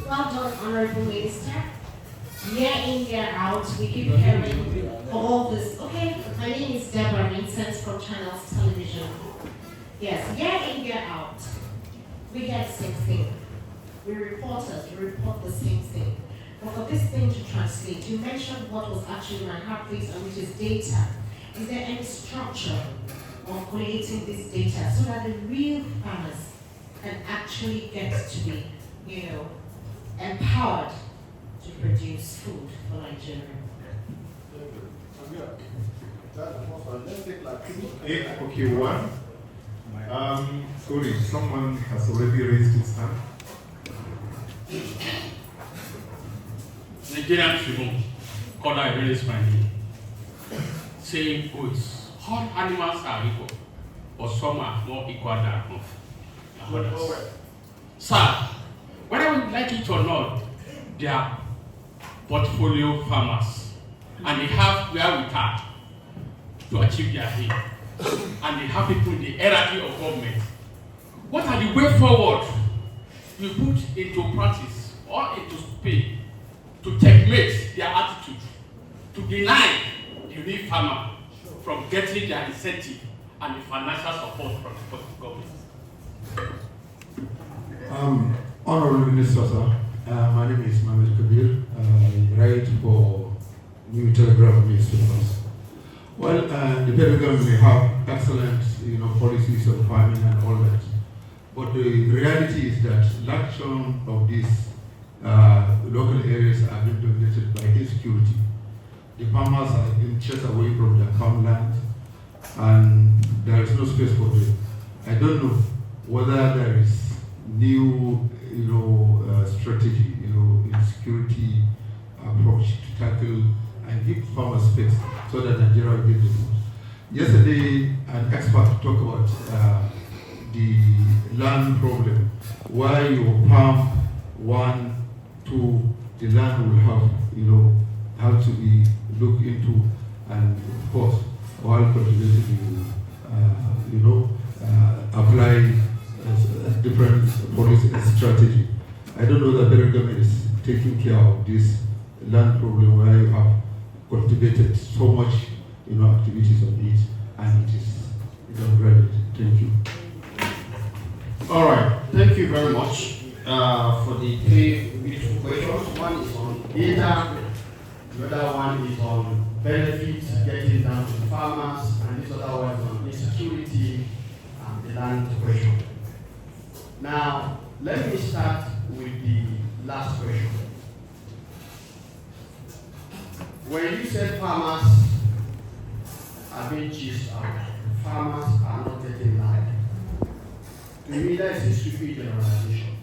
Well done, Honorable Minister. Year in, year out, we keep hearing all this. Okay, my name is Deborah Vincent from Channels Television. Yes, year in, year out, we hear the same thing. We reporters, we report the same thing. But for this thing to translate, you mentioned what was actually my heartbeat, and which is data. Is there any structure of collating this data so that the real farmers can actually get to be, empowered to produce food for Nigeria? Okay, one. Sorry, someone has already raised his hand. Nigerian Tribune called I released my name, saying, all animals are equal, but some are more equal than others. Sir, whether we like it or not, they are portfolio farmers, and they have wherewithal to achieve their aim, and they have people in the hierarchy of government. What are the way forward you put into practice or into pay to checkmate their attitude, to deny the real farmer from getting their incentive and the financial support from the government? Honorable Minister, sir, my name is Mohamed Kabir. I write for New Telegraph newspapers. Well, the federal government may have excellent, policies of farming and all that, but the reality is that large chunk of these local areas are being dominated by insecurity. The farmers are being chased away from their farmland, and there is no space for them. I don't know whether there is new, strategy, insecurity approach to tackle and give farmers space so that Nigeria will get the food. Yesterday, an expert talked about the land problem, where you farm 1, 2, the land will have to be looked into, and of course, while cultivating, apply different policy and strategy. I don't know that the federal government is taking care of this land problem where you have cultivated so much, activities on it, and it is upgraded. Thank you. All right, thank you very much for the three beautiful questions. One is on data, the other one is on benefits getting down to the farmers, and this other one is on insecurity and the land question. Now, let me start with the last question. When you said farmers are being chased out, farmers are not getting land, to me that is a stupid generalization.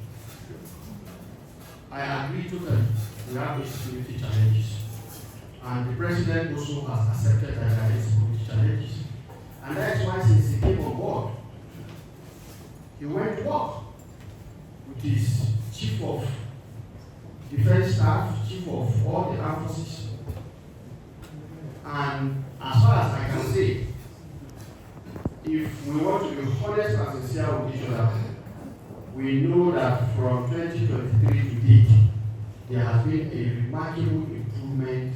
I agree totally. We have insecurity challenges, and the president also has accepted that there are insecurity challenges, and that's why since he came on board, he went to work with his chief of defense staff, chief of all the armed forces. And as far as I can say, if we want to be honest and sincere with each other, we know that from 2023 to date, there has been a remarkable improvement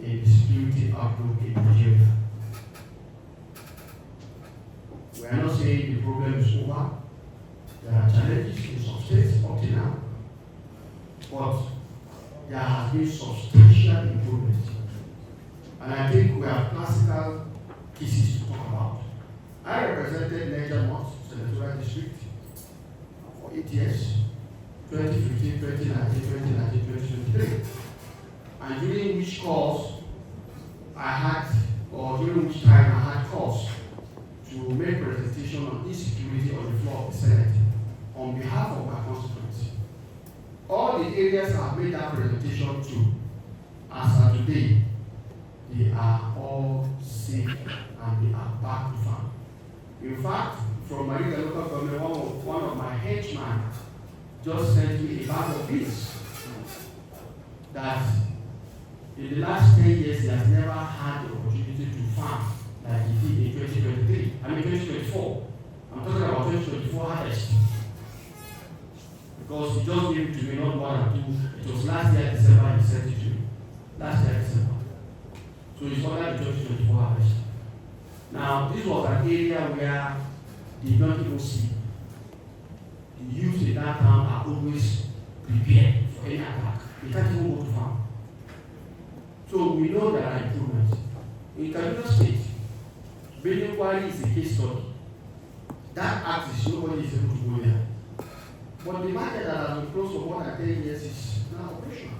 in the security outlook in Nigeria. We are not saying the problem is over. There are challenges in some states up to now, but there has been substantial improvement. And I think we have classical cases to talk about. I represented Niger North Senatorial District for 8 years, 2015, 2019, 2019, 2023. And during which course during which time I had calls to make presentation on insecurity on the floor of the Senate on behalf of my constituency. All the areas I have made that presentation to, as of today, they are all safe and they are back to farm. In fact, from my local government, one of my henchmen just sent me a bag of beans that in the last 10 years he has never had the opportunity to farm like he did in 2024. I'm talking about 2024 harvest. Because he just gave it to me not more than 2 So it's under the 2024 harvest. Now, this was an area where they don't even see. The youth in that town are always prepared for any attack. They can't even go to farm. So we know there are improvements. In Kaduna State, Benin Kwari is a case study. That axis, nobody is able to go there. But the market that has been closed for more than 10 years is now operational.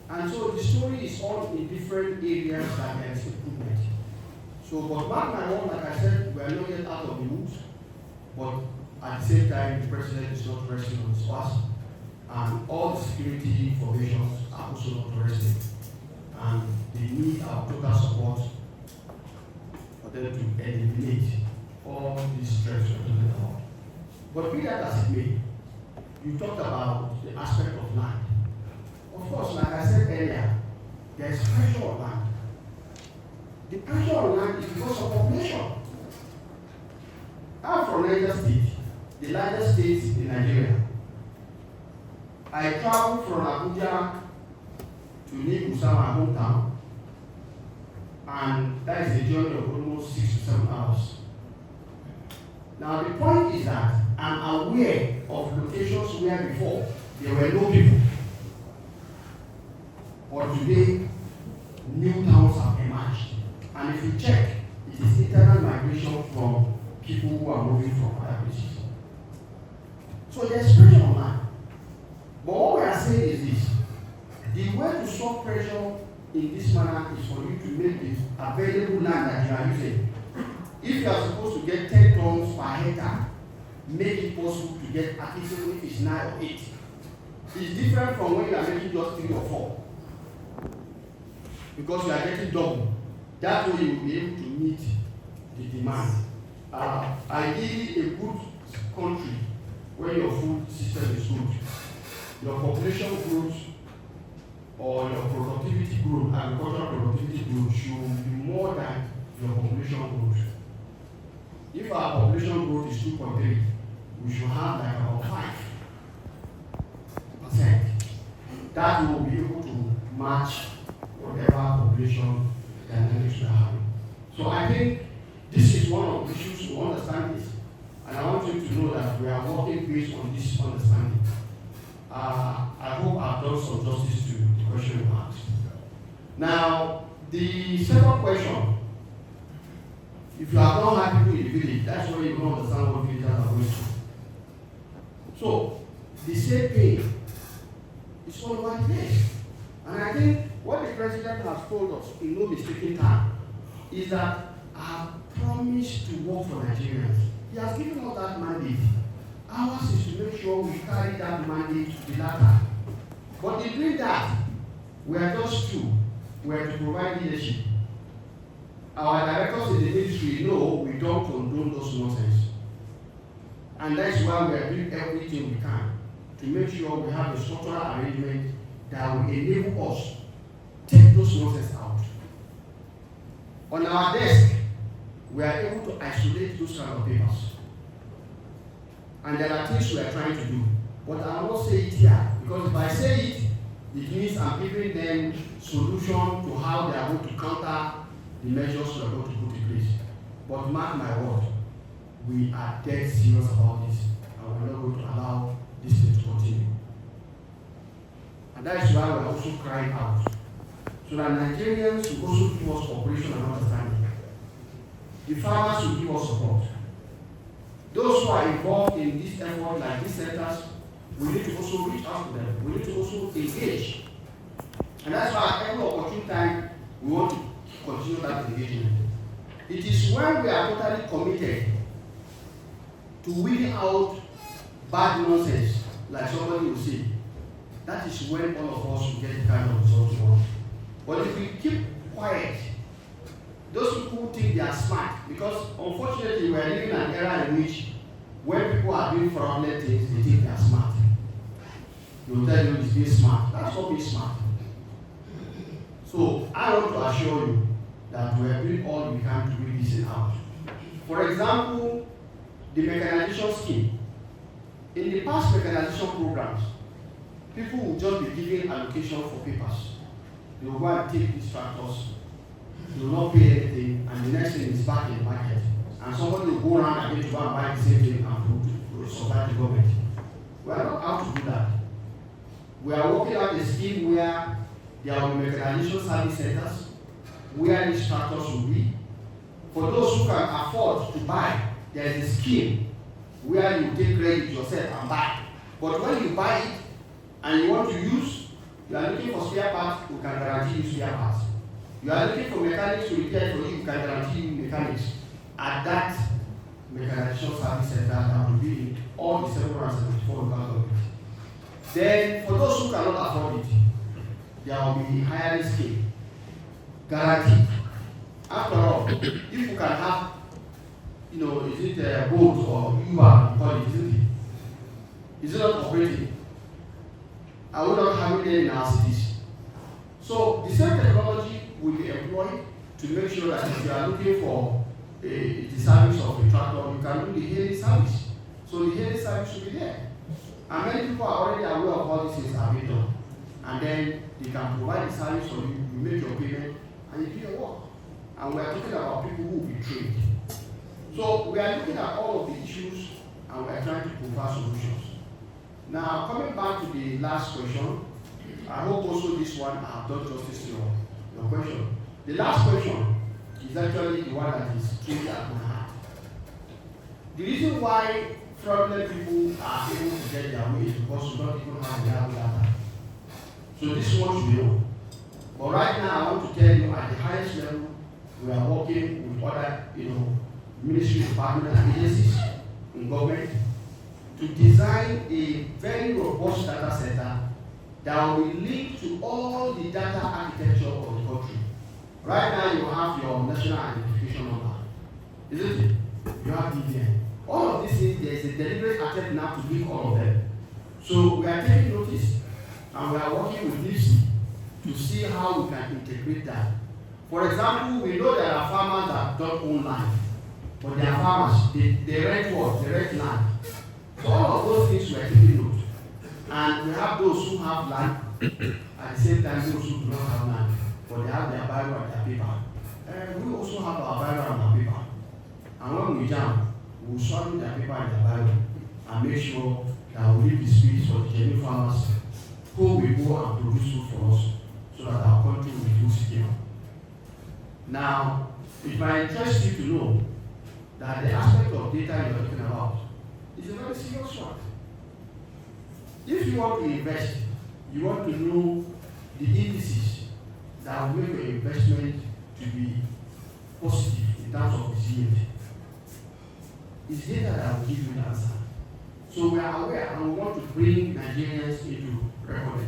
And so the story is all in different areas that there is improvement. So, but mark my word, like I said, we are not yet out of the woods. But at the same time, the president is not resting on his past. And all the security formations are also not resting. And they need our total support for them to eliminate all these threats we're talking about. But be that as it may, you talked about the aspect of land. Of course, like I said earlier, there is pressure on land. The pressure on land is because of population. I'm from Niger State, the largest state in Nigeria. I traveled from Abuja to Lagos, my hometown, and that is a journey of almost 6 to 7 hours. Now the point is that I'm aware of locations where before there were no people. But today, new towns have emerged. And if you check, it is internal migration from people who are moving from other places. So there's pressure on land. But what we are saying is this: the way to solve pressure in this manner is for you to make the available land that you are using. If you are supposed to get 10 tons per hectare, make it possible to get at least if it's 9 or 8. It's different from when you are making just 3 or 4. Because you are getting double. That way you will be able to meet the demand. Ideally, a good country where your food system is good, your population growth or your productivity growth, agricultural productivity growth should be more than your population growth. If our population growth is 2.3, we should have like about 5%. That will be able to match whatever population dynamics we are having. So I think this is one of the issues to understand this, and I want you to know that we are working based on this understanding. I hope I've done some justice to the question you asked. Now, the second question, if you have not had people in the village, that's where you don't understand what villagers are going through. So, the same thing is all over the place. And I think what the president has told us in no mistaken time is that I have promised to work for Nigerians. He has given us that mandate. Ours is to make sure we carry that mandate to the latter. But in doing that, we are just two. We are to provide leadership. Our directors in the ministry know we don't condone those nonsense. And that's why we are doing everything we can to make sure we have a structural arrangement that will enable us to take those nonsense out. On our desk, we are able to isolate those kind of papers. And there are things we are trying to do. But I will not say it here, because if I say it, it means I'm giving them solution to how they are going to counter the measures we are going to put in place. But mark my word, we are dead serious about this, and we're not going to allow this thing to continue. And that is why we're also crying out, so that Nigerians will also give us cooperation and understanding. The farmers will give us support. Those who are involved in this effort, like these centers, we need to also reach out to them. We need to also engage. And that's why at every opportune time, we want to continue that engagement. It is when we are totally committed to weeding out bad nonsense, like somebody will say, that is when all of us will get the kind of results we want. But if we keep quiet, those people think they are smart, because unfortunately we are living in an era in which when people are doing fraudulent things, they think they are smart. They will tell you it's being smart. That's not being smart. So I want to assure you that we are doing all we can to weed this out. For example, the mechanization scheme. In the past mechanization programs, people will just be given allocation for papers. They will go and take these tractors do not pay anything, and the next thing is back in the market. And somebody will go around again to go and buy the same thing and to supply the government. We are not out to do that. We are working out a scheme where there will be mechanization service centers, where these tractors will be. For those who can afford to buy, there is a scheme where you take credit yourself and buy. But when you buy it and you want to use, you are looking for spare parts, we can guarantee you spare parts. You are looking for mechanics to repair for you, we can guarantee you mechanics. At that mechanization service center that will be in all the 774 local governments. Then, for those who cannot afford it, there will be hiring scheme. Guaranteed. After all, if you can have, is it a boat or Uber, you call it, isn't it? Is it not operating? Are we not having it in our cities? So, the same technology will be employed to make sure that if you are looking for the service of a tractor, you can do the hailing service. So, the hailing service will be there. And many people are already aware of all these things are being done. And then they can provide the service for you, you make your payment, and you do your work. And we are talking about people who will be trained. So we are looking at all of the issues and we are trying to provide solutions. Now, coming back to the last question, I hope also this one I have done justice to your question. The last question is actually the one that is truly at my heart. The reason why fraudulent people are able to get their way is because we don't even have reliable data. So this one should be known. But right now, I want to tell you at the highest level, we are working with other, ministry departments and agencies in government to design a very robust data center that will link to all the data architecture of the country. Right now, you have your national identification number, isn't it? You have DVN. All of these things, there is a deliberate attempt now to link all of them. So we are taking notice and we are working with NIPSI to see how we can integrate that. For example, we know there are farmers that don't own land, but they are farmers. They rent what? They rent land. So all of those things we are taking note. And we have those who have land, at the same time those who do not have land, but they have their Bible and their paper. We also have our Bible and our paper. And when we jam, we will swallow their paper and their Bible and make sure that we leave the spirits for the genuine farmers who will go and produce food for us so that our country will be food secure. Now, it might interest you to know that the aspect of data you are talking about is a very serious one. If you want to invest, you want to know the indices that will make your investment to be positive in terms of its yield. It's data that will give you the answer. So we are aware and we want to bring Nigerians into recording.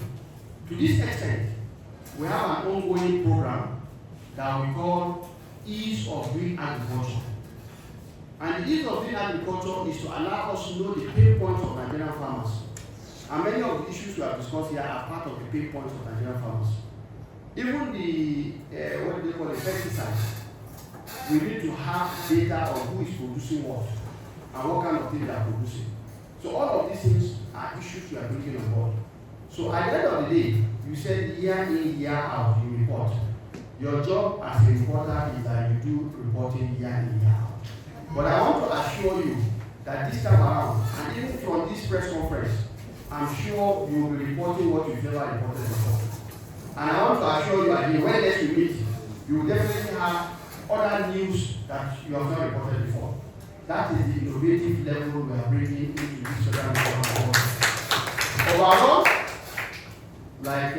To this extent, we have an ongoing program that we call Ease of Green Agriculture. And the ease of green agriculture is to allow us to know the pain points of Nigerian farmers. And many of the issues we have discussed here are part of the pain points of Nigerian farmers. Even the, what do they call the pesticides, we need to have data on who is producing what and what kind of things they are producing. So all of these things are issues we are bringing on board. So at the end of the day, you said year in, year out, you report. Your job as a reporter is that you do reporting year in, year out. But I want to assure you that this time around, and even from this press conference, I'm sure you will be reporting what you've never reported before. And I want to assure you again, when next we meet, you will definitely have other news that you have not reported before. That is the innovative level we are bringing into this federal report. Overall, like,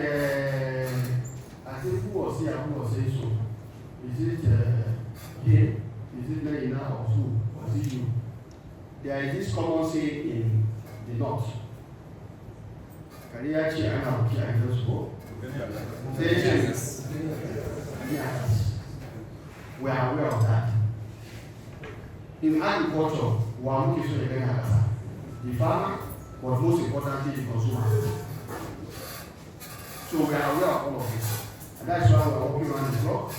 I think who was here, who was saying so? Is it him? Is it Lena or who? Was it you? There is this common saying in the north. Kariachi ana ukia idosko. Yes. We are aware of that. In agriculture, we are looking for the farmer, but most importantly, the consumer. So we are aware of all of this. And that's why we are working around the clock.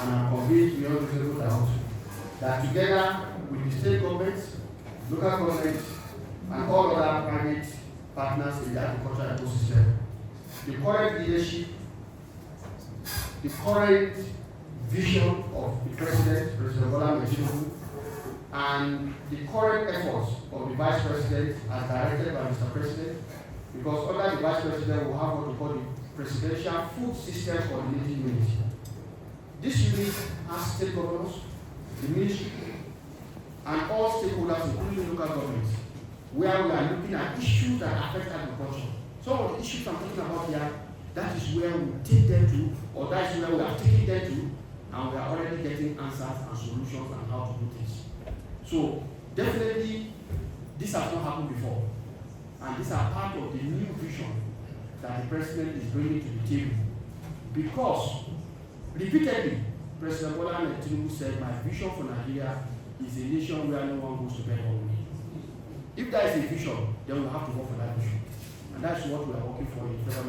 And I'm convinced we all figure out that together with the state governments, local governments, and all other private partners in the agricultural ecosystem, the current leadership, the current vision of the President Bola Ahmed Tinubu, and the current efforts of the Vice President as directed by Mr. President, because under the Vice President will have what we call the Presidential Food System Coordinating Unit. This unit has state governors, the ministry, and all stakeholders, including local governments, where we are looking at issues that affect agriculture. Some of the issues I'm talking about here, that is where we take them to, or that is where we are taking them to, and we are already getting answers and solutions on how to do things. So definitely, this has not happened before, and these are part of the new vision that the President is bringing to the table. Because repeatedly, President Bola Ahmed Tinubu said, "My vision for Nigeria is a nation where no one goes to bed hungry." If there is a vision, then we have to work for that vision, and that's what we are working for in federal